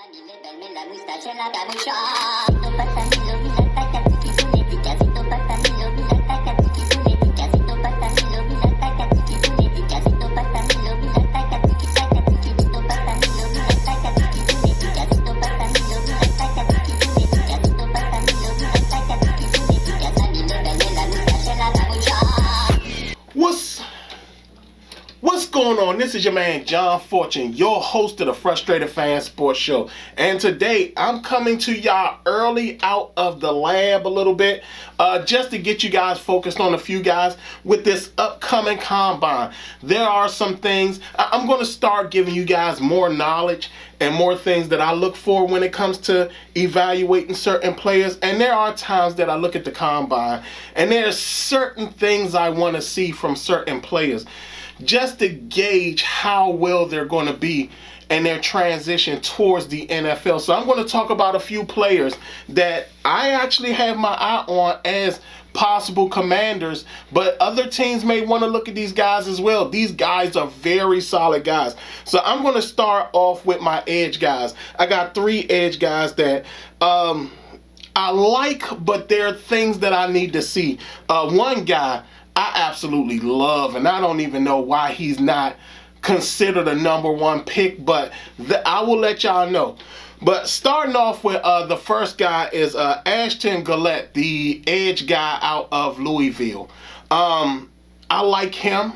Camille, belle, la moustache et la capucha. Sito patanilo, mira takatiki puletica. Sito patanilo, mira takatiki puletica. Sito patanilo, mira takatiki puletica. Sito patanilo, mira takatiki takatiki. Sito patanilo, mira takatiki puletica. Sito patanilo, mira takatiki puletica. Sito patanilo, mira takatiki puletica. Camille, belle, la moustache et la capucha. What's going on? This is your man John Fortune, your host of the Frustrated Fan Sports Show. And today I'm coming to y'all early out of the lab a little bit, just to get you guys focused on a few guys with this upcoming combine. There are some things I'm going to start giving you guys more knowledge and more things that I look for when it comes to evaluating certain players. And there are times that I look at the combine and there's certain things I want to see from certain players, just to gauge how well they're going to be in their transition towards the NFL. So I'm going to talk about a few players that I actually have my eye on as possible commanders, but other teams may want to look at these guys as well. These guys are very solid guys. So I'm going to start off with my edge guys. I got 3 edge guys that I like, but there are things that I need to see. One guy I absolutely love, and I don't even know why he's not considered a number 1 pick, but I will let y'all know. But starting off with the first guy is Ashton Gillette, the edge guy out of Louisville. I like him.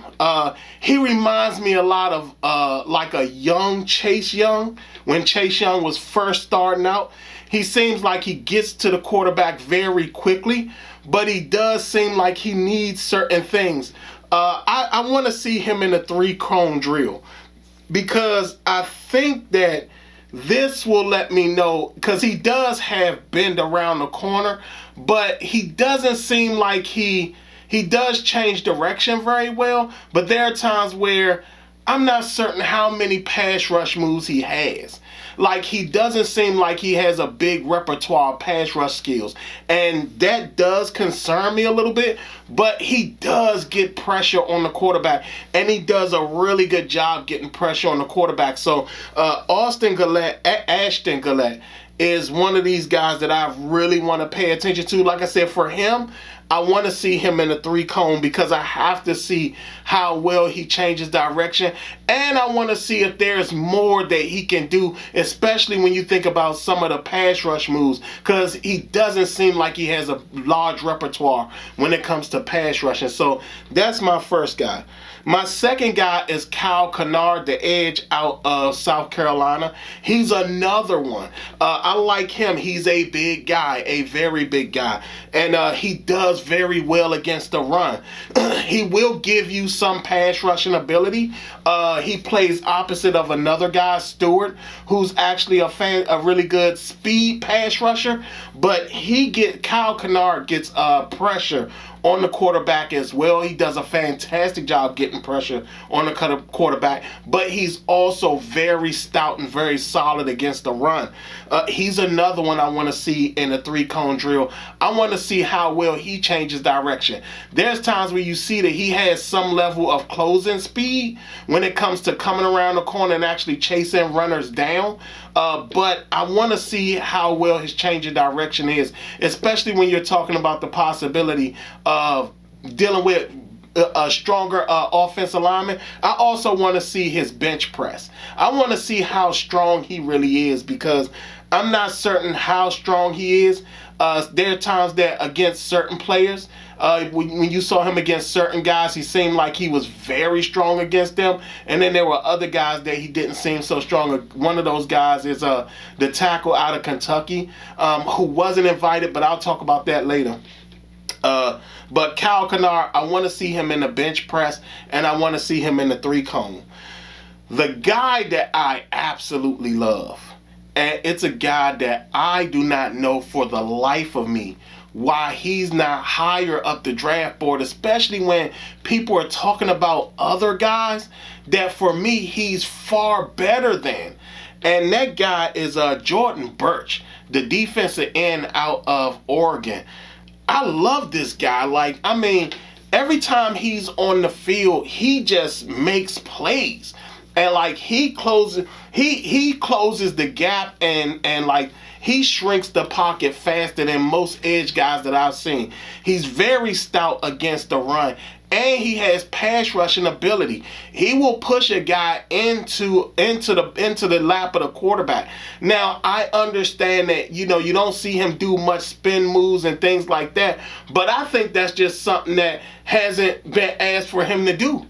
He reminds me a lot of like a young Chase Young, when Chase Young was first starting out. He seems like he gets to the quarterback very quickly, but he does seem like he needs certain things. I want to see him in a 3-cone drill, because I think that this will let me know, because he does have bend around the corner, but he doesn't seem like he does change direction very well. But there are times where I'm not certain how many pass rush moves he has. Like, he doesn't seem like he has a big repertoire of pass rush skills. And that does concern me a little bit, but he does get pressure on the quarterback, and he does a really good job getting pressure on the quarterback. So Ashton Gillette is one of these guys that I really want to pay attention to. Like I said, for him, I want to see him in a 3-cone, because I have to see how well he changes direction. And I want to see if there's more that he can do, especially when you think about some of the pass rush moves, because he doesn't seem like he has a large repertoire when it comes to pass rushing. So that's my first guy. My second guy is Kyle Kennard, the edge out of South Carolina. He's another one. I like him. He's a big guy, a very big guy. And he does very well against the run. He will give you some pass rushing ability. He plays opposite of another guy, Stewart, who's actually a really good speed pass rusher. But Kyle Kennard gets pressure on the quarterback as well. He does a fantastic job getting pressure on the quarterback, but he's also very stout and very solid against the run. He's another one I want to see in a 3-cone drill. I want to see how well he changes direction. There's times where you see that he has some level of closing speed when it comes to coming around the corner and actually chasing runners down. But I want to see how well his change of direction is, especially when you're talking about the possibility of dealing with a stronger offensive lineman. I also want to see his bench press. I want to see how strong he really is, because I'm not certain how strong he is. There are times that against certain players, when you saw him against certain guys, he seemed like he was very strong against them. And then there were other guys that he didn't seem so strong. One of those guys is the tackle out of Kentucky, who wasn't invited, but I'll talk about that later. But Kyle Kennard, I want to see him in the bench press, and I want to see him in the 3-cone. The guy that I absolutely love, and it's a guy that I do not know for the life of me why he's not higher up the draft board, especially when people are talking about other guys that for me he's far better than. And that guy is Jordan Burch, the defensive end out of Oregon. I love this guy. Like, I mean, every time he's on the field, he just makes plays. and like he closes the gap, and like he shrinks the pocket faster than most edge guys that I've seen. He's very stout against the run, and he has pass rushing ability. He will push a guy into the lap of the quarterback. Now, I understand that you don't see him do much spin moves and things like that, but I think that's just something that hasn't been asked for him to do.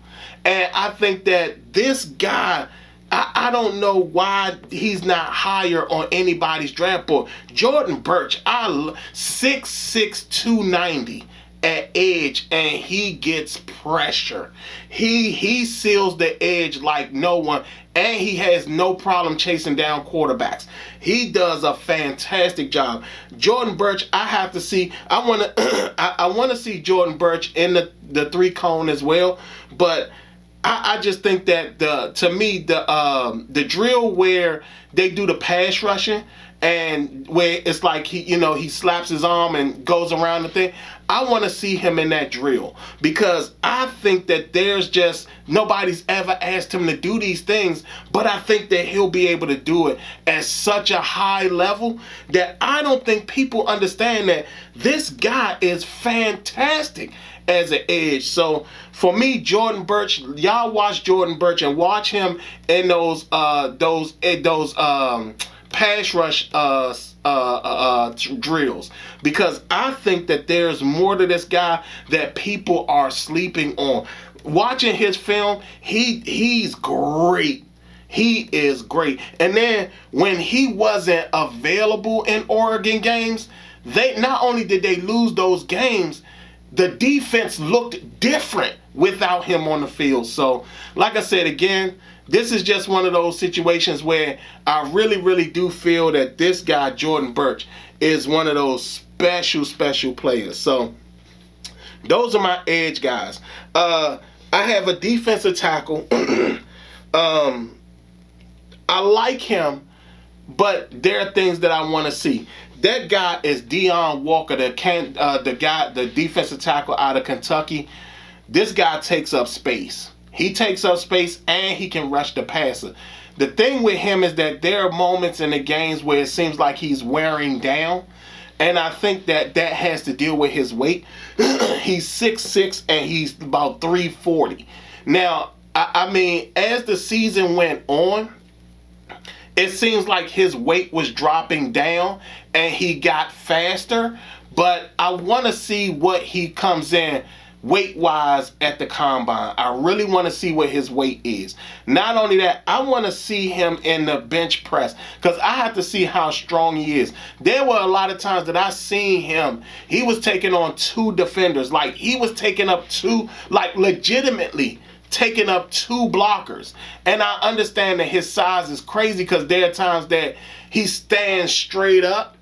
And I think that this guy, I don't know why he's not higher on anybody's draft board. Jordan Burch, 6'6", 290 at edge, and he gets pressure. He seals the edge like no one, and he has no problem chasing down quarterbacks. He does a fantastic job. Jordan Burch, I have to see. I want to see Jordan Burch in the 3-cone as well, but I just think that the drill where they do the pass rushing and where it's like he slaps his arm and goes around the thing, I want to see him in that drill, because I think that there's just nobody's ever asked him to do these things, but I think that he'll be able to do it at such a high level that I don't think people understand that this guy is fantastic as an edge. So for me, Jordan Burch, y'all watch Jordan Burch and watch him in those pass rush drills, because I think that there's more to this guy that people are sleeping on. Watching his film, he's great. He is great. And then when he wasn't available in Oregon games, not only did they lose those games, the defense looked different without him on the field. So, like I said again, this is just one of those situations where I really, really do feel that this guy, Jordan Burch, is one of those special players. So, those are my edge guys. I have a defensive tackle. I like him, but there are things that I want to see. That guy is Keion Walker, the defensive tackle out of Kentucky. This guy takes up space. He takes up space, and he can rush the passer. The thing with him is that there are moments in the games where it seems like he's wearing down, and I think that has to deal with his weight. He's 6'6", and he's about 340. Now, I mean, as the season went on, it seems like his weight was dropping down and he got faster, but I want to see what he comes in weight-wise at the combine. I really want to see what his weight is. Not only that, I want to see him in the bench press, because I have to see how strong he is. There were a lot of times that I seen him, he was taking on 2 defenders. Like, he was taking up 2, like legitimately taking up 2 blockers. And I understand that his size is crazy, because there are times that he stands straight up,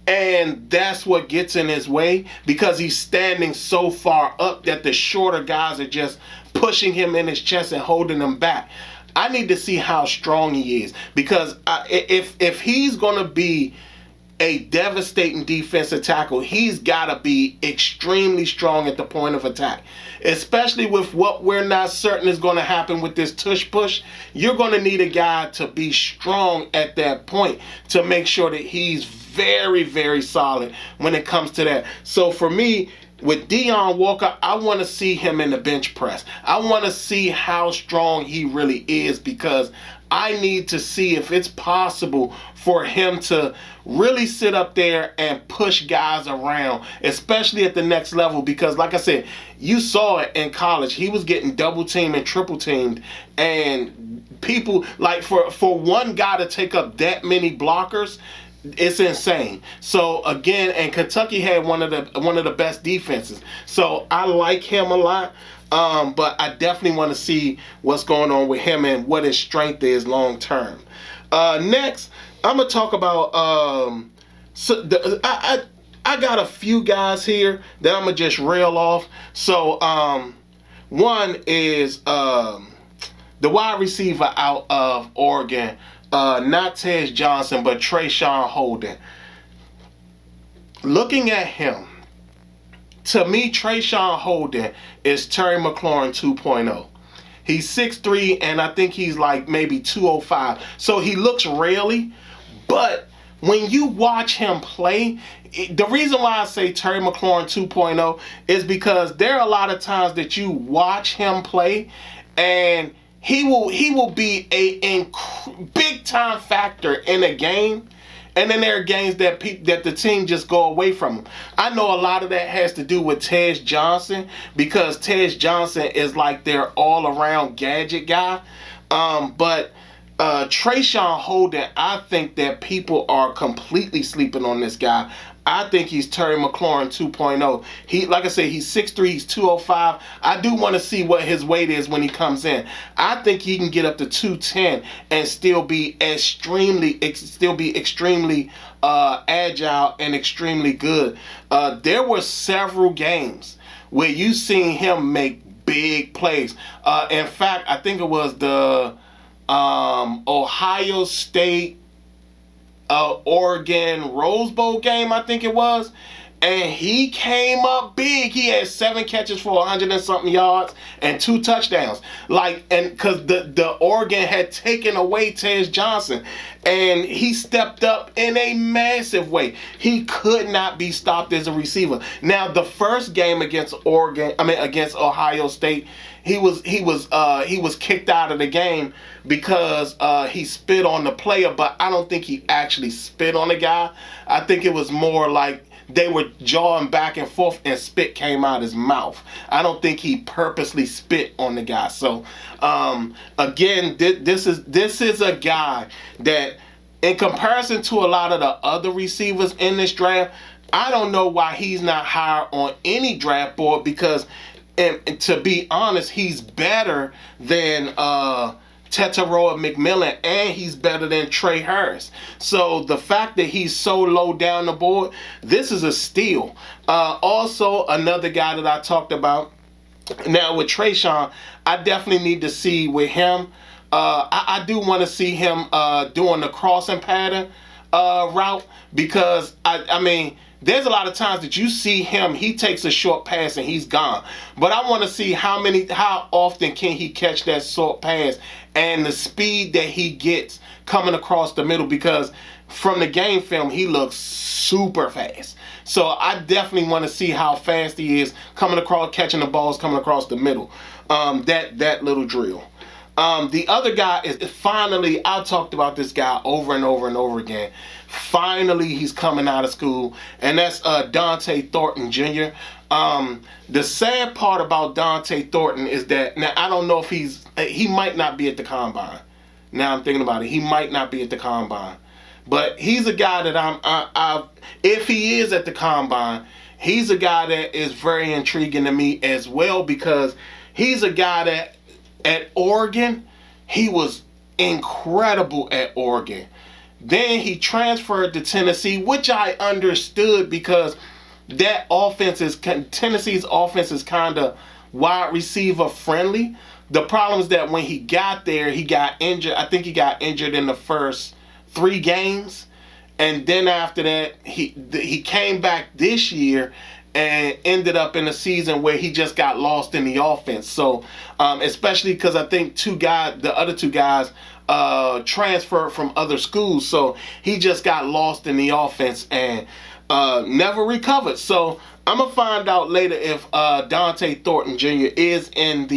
and that's what gets in his way, because he's standing so far up that the shorter guys are just pushing him in his chest and holding him back. I need to see how strong he is, because if he's going to be a devastating defensive tackle, he's got to be extremely strong at the point of attack. Especially with what we're not certain is going to happen with this tush push, you're going to need a guy to be strong at that point to make sure that he's very, very solid when it comes to that. So for me, with Keion Walker, I want to see him in the bench press. I want to see how strong he really is, because I need to see if it's possible for him to really sit up there and push guys around, especially at the next level, because like I said, you saw it in college. He was getting double teamed and triple teamed, and people, like, for one guy to take up that many blockers, it's insane. So again, and Kentucky had one of the best defenses. So I like him a lot. But I definitely want to see what's going on with him and what his strength is long term. Next, I'm gonna talk about I got a few guys here that I'm gonna just rail off. So one is the wide receiver out of Oregon, not Tej Johnson, but Trayshawn Holden. Looking at him, to me, Trayshawn Holden is Terry McLaurin 2.0. He's 6'3", and I think he's like maybe 205. So he looks really, but when you watch him play, the reason why I say Terry McLaurin 2.0 is because there are a lot of times that you watch him play, and he will be a big time factor in a game. And then there are games that the team just go away from him. I know a lot of that has to do with Tej Johnson, because Tej Johnson is like their all-around gadget guy. But Trayshawn Holden, I think that people are completely sleeping on this guy. I think he's Terry McLaurin 2.0. He, like I said, he's 6'3", he's 205. I do want to see what his weight is when he comes in. I think he can get up to 210 and still be extremely agile and extremely good. There were several games where you seen him make big plays. In fact, I think it was the Ohio State Oregon Rose Bowl game, I think it was, and he came up big. He had 7 catches for 100 and something yards and 2 touchdowns. And because the Oregon had taken away Tej Johnson, and he stepped up in a massive way. He could not be stopped as a receiver. Now, the first game against Ohio State, he was kicked out of the game because he spit on the player, but I don't think he actually spit on the guy. I think it was more like they were jawing back and forth and spit came out his mouth. I don't think he purposely spit on the guy. So again, this is a guy that, in comparison to a lot of the other receivers in this draft, I don't know why he's not higher on any draft board, because, and to be honest, he's better than Tetaroa McMillan, and he's better than Trey Harris. So the fact that he's so low down the board, this is a steal. Also, another guy that I talked about, now with Trayshawn, I definitely need to see with him. I do want to see him doing the crossing pattern route, because I mean, there's a lot of times that you see him, he takes a short pass and he's gone. But I want to see how often can he catch that short pass and the speed that he gets coming across the middle, because from the game film, he looks super fast. So I definitely want to see how fast he is coming across, catching the balls, coming across the middle. That little drill. The other guy is finally, I talked about this guy over and over and over again. Finally, he's coming out of school, and that's Dante Thornton Jr. The sad part about Dante Thornton is that, now I don't know if he might not be at the combine. Now I'm thinking about it, he might not be at the combine, but he's a guy that if he is at the combine, he's a guy that is very intriguing to me as well, because he's a guy that at Oregon, he was incredible at Oregon. Then he transferred to Tennessee, which I understood, because that Tennessee's offense is kind of wide receiver friendly. The problem is that when he got there, he got injured. I think he got injured in the first 3 games, and then after that, he came back this year and ended up in a season where he just got lost in the offense. So, especially because I think the other two guys transferred from other schools, so he just got lost in the offense and never recovered. So I'm gonna find out later if Dante Thornton Jr. is at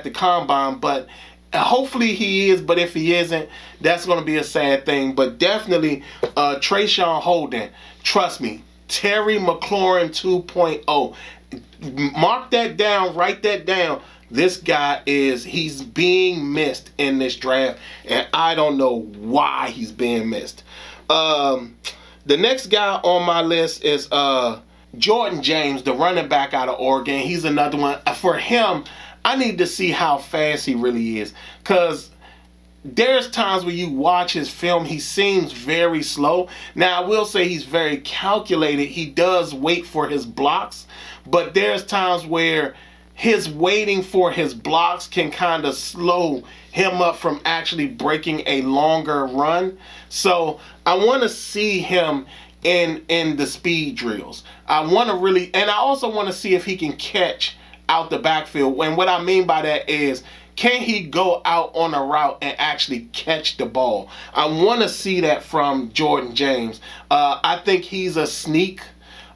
the combine, but hopefully he is. But if he isn't, that's gonna be a sad thing. But definitely Trayshawn Holden, trust me, Terry McLaurin 2.0. Mark that down, write that down. This guy he's being missed in this draft, and I don't know why he's being missed. The next guy on my list is Jordan James, the running back out of Oregon. He's another one. For him, I need to see how fast he really is, because there's times where you watch his film, he seems very slow. Now, I will say he's very calculated. He does wait for his blocks, but there's times where his waiting for his blocks can kind of slow him up from actually breaking a longer run. So I want to see him in the speed drills. I want to really, and I also want to see if he can catch out the backfield. And what I mean by that is, can he go out on a route and actually catch the ball? I want to see that from Jordan James. I think he's a sneak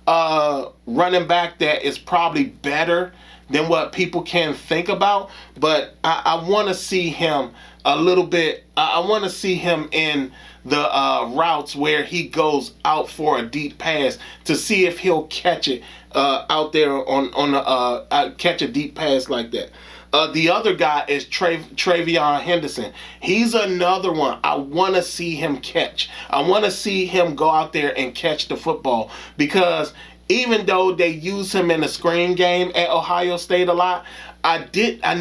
running back that is probably better than what people can think about. But I want to see him a little bit. I want to see him in the routes where he goes out for a deep pass to see if he'll catch it out there on the catch a deep pass like that. The other guy is Travion Henderson. He's another one I want to see him catch. I want to see him go out there and catch the football, because even though they use him in the screen game at Ohio State a lot, I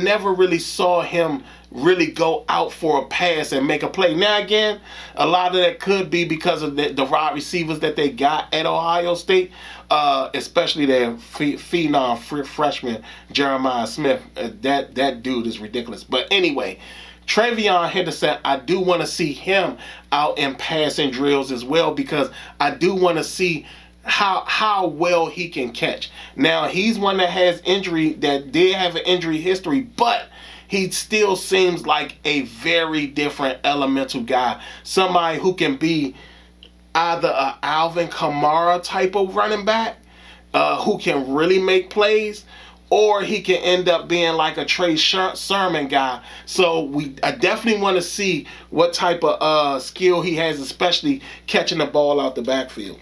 never really saw him really go out for a pass and make a play. Now again, a lot of that could be because of the wide receivers that they got at Ohio State, especially their phenom freshman Jeremiah Smith. That dude is ridiculous. But anyway, Travion Henderson, I do want to see him out in passing drills as well, because I do want to see how well he can catch. Now, he's one that did have an injury history, but he still seems like a very different elemental guy. Somebody who can be either a Alvin Kamara type of running back, who can really make plays, or he can end up being like a Trey Sermon guy. So I definitely want to see what type of skill he has, especially catching the ball out the backfield.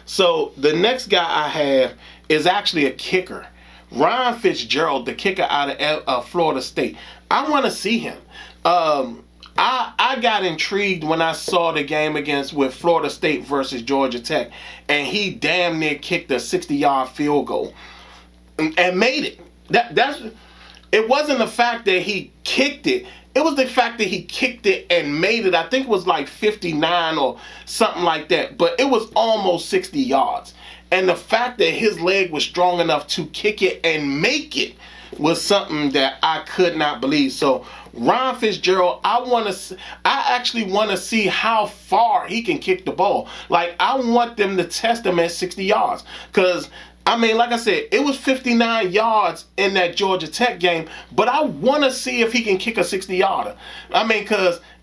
So the next guy I have is actually a kicker. Ryan Fitzgerald, the kicker out of Florida State. I want to see him. I got intrigued when I saw the game with Florida State versus Georgia Tech, and he damn near kicked a 60-yard field goal and made it. It wasn't the fact that he kicked it. It was the fact that he kicked it and made it. I think it was like 59 or something like that, but it was almost 60 yards. And the fact that his leg was strong enough to kick it and make it was something that I could not believe. So Ryan Fitzgerald, I actually want to see how far he can kick the ball. Like, I want them to test him at 60 yards. Because, I mean, like I said, it was 59 yards in that Georgia Tech game, but I want to see if he can kick a 60-yarder. I mean,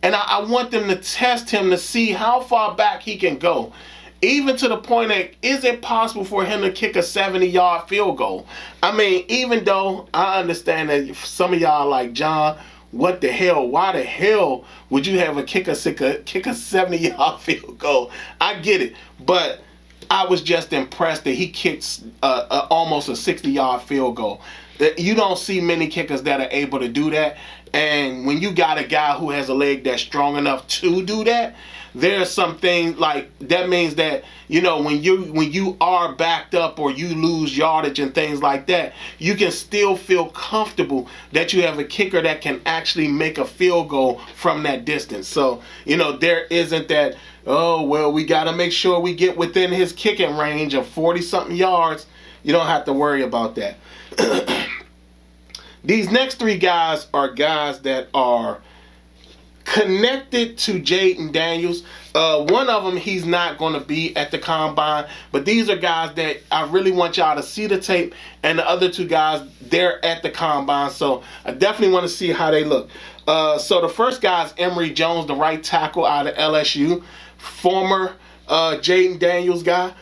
I want them to test him to see how far back he can go. Even to the point that, is it possible for him to kick a 70-yard field goal? I mean, even though I understand that some of y'all are like, John, what the hell? Why the hell would you have a kick a 70-yard field goal? I get it, but I was just impressed that he kicks almost a 60-yard field goal. You don't see many kickers that are able to do that. And when you got a guy who has a leg that's strong enough to do that, there's some things like that means that, you know, when you are backed up or you lose yardage and things like that, you can still feel comfortable that you have a kicker that can actually make a field goal from that distance. So, you know, there isn't that, oh, well, we got to make sure we get within his kicking range of 40-something yards. You don't have to worry about that. These next three guys are guys that are connected to Jaden Daniels. One of them, he's not going to be at the combine, but these are guys that I really want y'all to see the tape, and the other two guys, they're at the combine, so I definitely want to see how they look. So the first guy is Emory Jones, the right tackle out of LSU, former Jaden Daniels guy.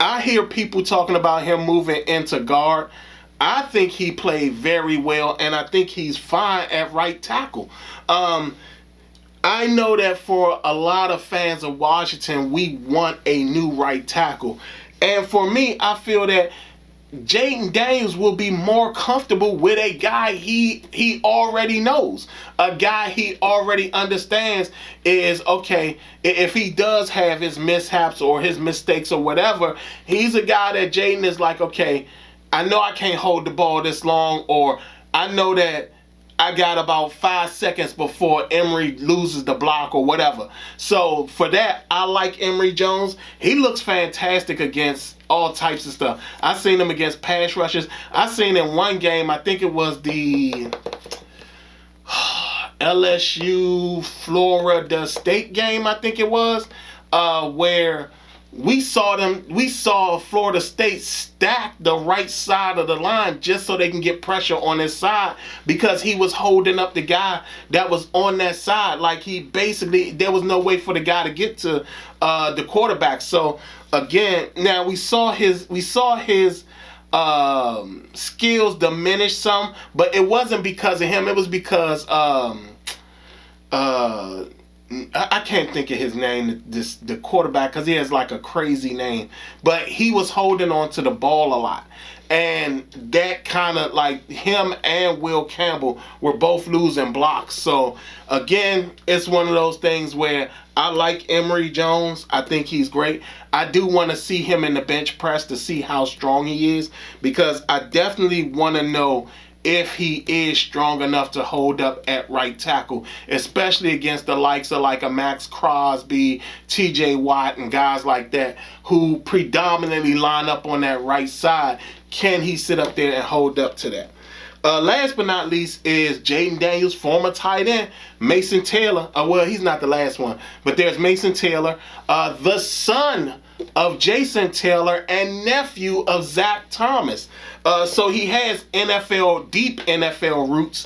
I hear people talking about him moving into guard. I think he played very well, and I think he's fine at right tackle. I know that for a lot of fans of Washington, we want a new right tackle. And for me, I feel that Jaden Daniels will be more comfortable with a guy he already knows. A guy he already understands is, okay, if he does have his mishaps or his mistakes or whatever, he's a guy that Jaden is like, okay, I know I can't hold the ball this long, or I know that I got about 5 seconds before Emory loses the block or whatever. So for that, I like Emory Jones. He looks fantastic against all types of stuff. I've seen him against pass rushers. I've seen in one game, I think it was the LSU Florida State game, I think it was, where we saw Florida State stack the right side of the line just so they can get pressure on his side, because he was holding up the guy that was on that side. Like, he basically, there was no way for the guy to get to the quarterback. So again, now we saw his skills diminish some, but it wasn't because of him. It was because I can't think of his name, the quarterback, because he has like a crazy name. But he was holding on to the ball a lot. And that kind of, like, him and Will Campbell were both losing blocks. So, again, it's one of those things where I like Emory Jones. I think he's great. I do want to see him in the bench press to see how strong he is, because I definitely want to know if he is strong enough to hold up at right tackle, especially against the likes of like a Max Crosby, TJ Watt, and guys like that who predominantly line up on that right side. Can he sit up there and hold up to that? Last but not least is Jaden Daniels' former tight end, Mason Taylor. Well, he's not the last one, but there's Mason Taylor, the son of Jason Taylor and nephew of Zach Thomas. So he has deep NFL roots.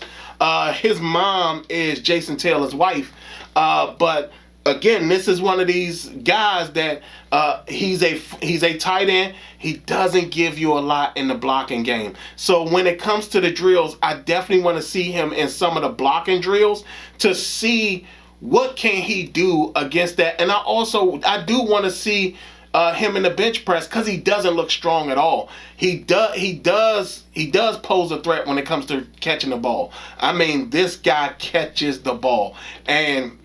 His mom is Jason Taylor's wife. But again, this is one of these guys that he's a tight end. He doesn't give you a lot in the blocking game. So when it comes to the drills, I definitely want to see him in some of the blocking drills to see what can he do against that. And I do want to see him in the bench press, because he doesn't look strong at all. He does pose a threat when it comes to catching the ball. I mean, this guy catches the ball. And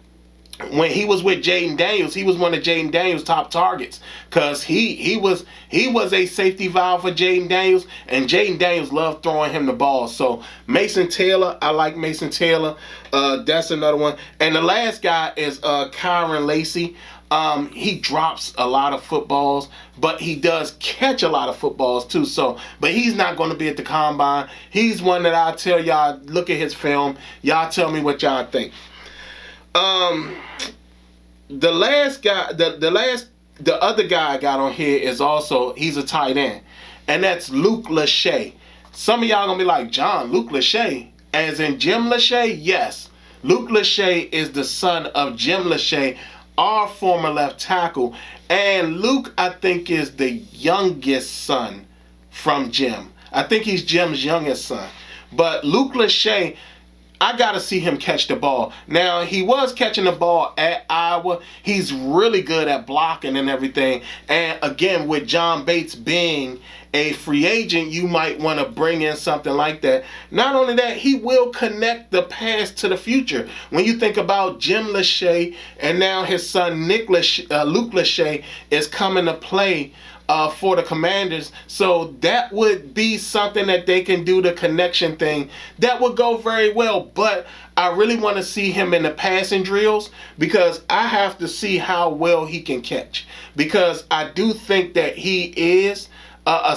when he was with Jaden Daniels, he was one of Jaden Daniels' top targets, because he was a safety valve for Jaden Daniels, and Jaden Daniels loved throwing him the ball. So Mason Taylor, I like Mason Taylor. That's another one. And the last guy is Kyron Lacy. He drops a lot of footballs, but he does catch a lot of footballs too. So, but he's not going to be at the combine. He's one that I'll tell y'all, look at his film. Y'all tell me what y'all think. The last guy, the other guy I got on here is also, he's a tight end, and that's Luke Lachey. Some of y'all gonna be like, John, Luke Lachey, as in Jim Lachey? Yes. Luke Lachey is the son of Jim Lachey, our former left tackle, and Luke, I think, is the youngest son from Jim. I think he's Jim's youngest son. But Luke Lachey, I got to see him catch the ball. Now, he was catching the ball at Iowa. He's really good at blocking and everything. And again, with John Bates being a free agent, you might want to bring in something like that. Not only that, he will connect the past to the future. When you think about Jim Lachey and now his son Luke Lachey is coming to play for the Commanders, so that would be something that they can do, the connection thing. That would go very well, but I really want to see him in the passing drills, because I have to see how well he can catch, because I do think that he is a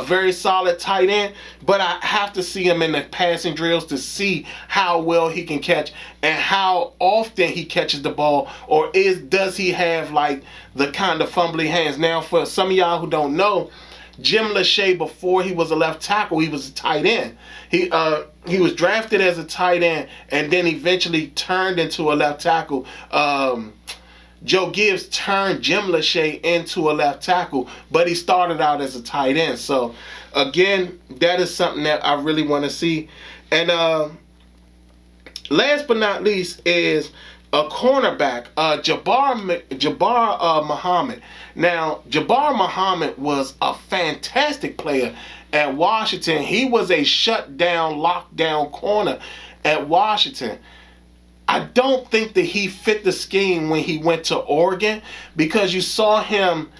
very solid tight end, but I have to see him in the passing drills to see how well he can catch and how often he catches the ball, or does he have like the kind of fumbly hands. Now, for some of y'all who don't know, Jim Lachey, before he was a left tackle, he was a tight end. He was drafted as a tight end and then eventually turned into a left tackle. Joe Gibbs turned Jim Lachey into a left tackle, but he started out as a tight end. So, again, that is something that I really want to see. And last but not least is a cornerback, Jabbar Muhammad. Now, Jabbar Muhammad was a fantastic player at Washington. He was a shutdown, lockdown corner at Washington. I don't think that he fit the scheme when he went to Oregon, because you saw him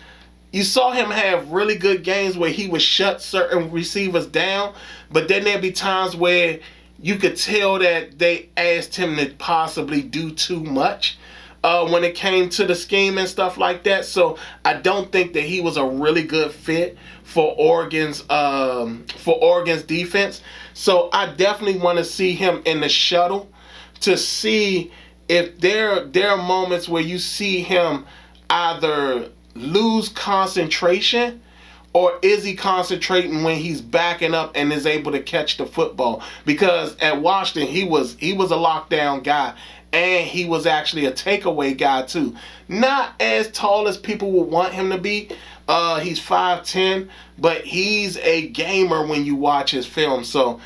have really good games where he would shut certain receivers down, but then there'd be times where you could tell that they asked him to possibly do too much when it came to the scheme and stuff like that. So I don't think that he was a really good fit for Oregon's defense. So I definitely want to see him in the shuttle, to see if there are moments where you see him either lose concentration? Or is he concentrating when he's backing up and is able to catch the football? Because at Washington, he was a lockdown guy, and he was actually a takeaway guy too. Not as tall as people would want him to be. He's 5'10", but he's a gamer when you watch his film. So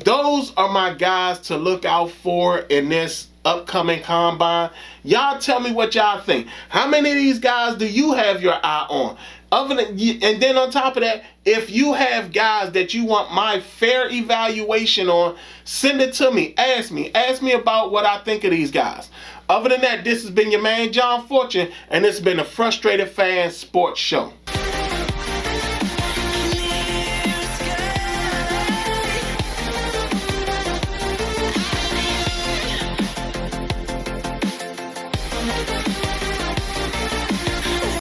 those are my guys to look out for in this upcoming combine. Y'all tell me what y'all think. How many of these guys do you have your eye on? And then on top of that, if you have guys that you want my fair evaluation on, send it to me. Ask me about what I think of these guys. Other than that, this has been your man John Fortune, and this has been the Frustrated Fan Sports Show.